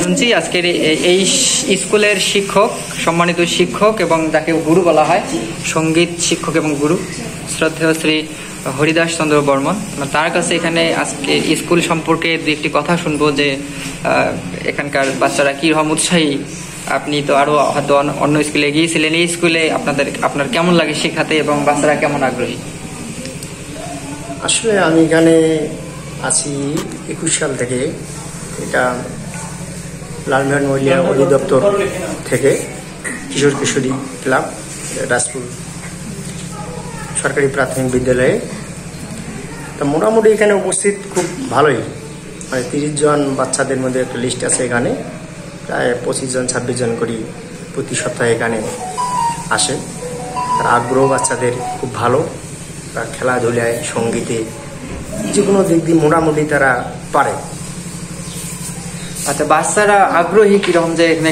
শুনছি আজকের এই স্কুলের শিক্ষক, সম্মানিত শিক্ষক এবং যাকে গুরু বলা হয়, সঙ্গীত শিক্ষক এবং গুরু শ্রদ্ধেয় শ্রী হরিদাস চন্দ্র বর্মন, তার কাছে এখানে আজকে স্কুল সম্পর্কে দু একটি কথা শুনবো যে এখানকার বাচ্চারা কীরকম উৎসাহী। আপনি তো আরো হয়তো অন্য স্কুলে গিয়েছিলেন, এই স্কুলে আপনার কেমন লাগে শেখাতে এবং বাচ্চারা কেমন আগ্রহী? আসলে আমি এখানে আছি 21 সাল থেকে। এটা লালমিয়ান মহিলা অধিদপ্তর থেকে কিশোর কিশোরী ক্লাব, রাজপুর সরকারি প্রাথমিক বিদ্যালয়ে। তা মোটামুটি এখানে উপস্থিত খুব ভালোই, মানে 30 জন বাচ্চাদের মধ্যে একটা লিস্ট আছে এখানে। প্রায় 25 জন 26 জন করি প্রতি সপ্তাহে এখানে আসে। তার আগ্রহ বাচ্চাদের খুব ভালো, তার খেলাধুলায়, সঙ্গীতে, যে কোনো দিক দিয়ে মোটামুটি তারা পারে। আচ্ছা, বাচ্চারা আগ্রহী কিরকম, যে এখানে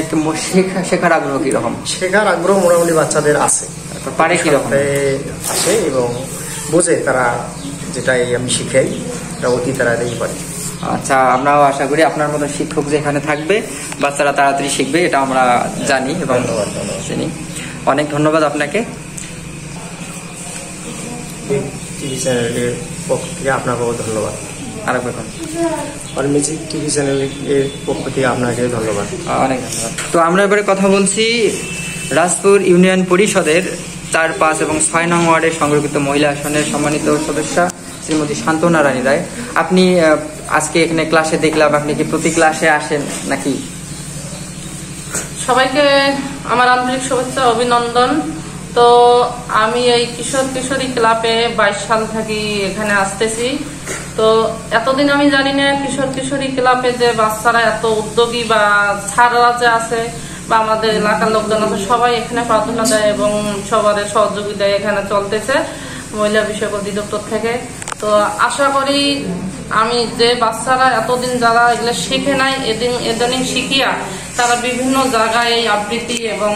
শেখার আগ্রহ কিরকম? শেখার আগ্রহ মোটামুটি বাচ্চাদের আছে, পারে কিরকম আসে এবং বোঝে তারা, যেটাই আমি শিখাই এটা অতি তাড়াতাড়ি পারে। আচ্ছা, আমরাও আশা করি আপনার মতো শিক্ষক যে এখানে থাকবে, বাচ্চারা তাড়াতাড়ি শিখবে, এটা আমরা জানি এবং চিনি। অনেক ধন্যবাদ আপনাকে। টিভি চ্যানেলের পক্ষ থেকে আপনাকেও ধন্যবাদ। অনমিউজিক টিভি চ্যানেলের পক্ষ থেকে আপনাকে ধন্যবাদ, অনেক ধন্যবাদ। তো আমরা এবারে কথা বলছি রাজপুর ইউনিয়ন পরিষদের 4, 5 এবং 6 নং ওয়ার্ডের সংরক্ষিত মহিলা আসনের সম্মানিত সদস্যা শ্রীমতী শান্তনা রানী রায়। আপনি আজকে এখানে ক্লাসে দেখলাম, আপনি কি প্রতি ক্লাসে আসেন নাকি? সবাইকে আমার আন্তরিক শুভেচ্ছা, অভিনন্দন। তো আমি এই কিশোর কিশোরী ক্লাবে 22 সাল থেকে এখানে আসতেছি। তো এতদিন আমি জানি না কিশোর কিশোরী ক্লাবে যে বাচ্চারা এত উদ্যোগী বা ছাড়রা যে আছে বা আমাদের এলাকার লোকজন আছে, সবাই এখানে প্রার্থনা দেয় এবং সবার সহযোগিতায় এখানে চলতেছে মহিলা বিষয়ক অধিদপ্তর থেকে। তো আশা করি আমি যে বাচ্চারা এতদিন যারা এগুলো শিখে নাই, এদিন শিখিয়া তারা বিভিন্ন জায়গায় এই আবৃত্তি এবং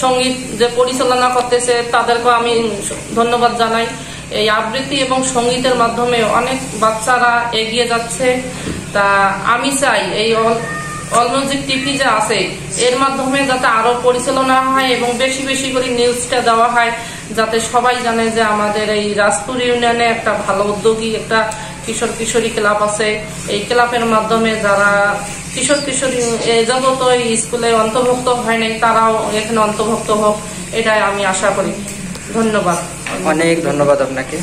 সঙ্গীত যে পরিচালনা করতেছে তাদেরকে আমি ধন্যবাদ জানাই। এই আবৃত্তি এবং সঙ্গীতের মাধ্যমে অনেক বাচ্চারা এগিয়ে যাচ্ছে। তা আমি চাই এই অলমিউজিক টিভি যে আছে এর মাধ্যমে যাতে আরো পরিচালনা হয় এবং বেশি বেশি করে নিউজটা দেওয়া হয়, যাতে সবাই জানে যে আমাদের এই রাজপুর ইউনিয়নে একটা ভালো উদ্যোগী একটা কিশোর কিশোরী ক্লাব আছে। এই ক্লাবের মাধ্যমে যারা কিশোর কিশোরী জগত স্কুলে অন্তর্ভুক্ত হয় নাই তারাও এখানে অন্তর্ভুক্ত হোক, এটাই আমি আশা করি। ধন্যবাদ, অনেক ধন্যবাদ আপনাকে।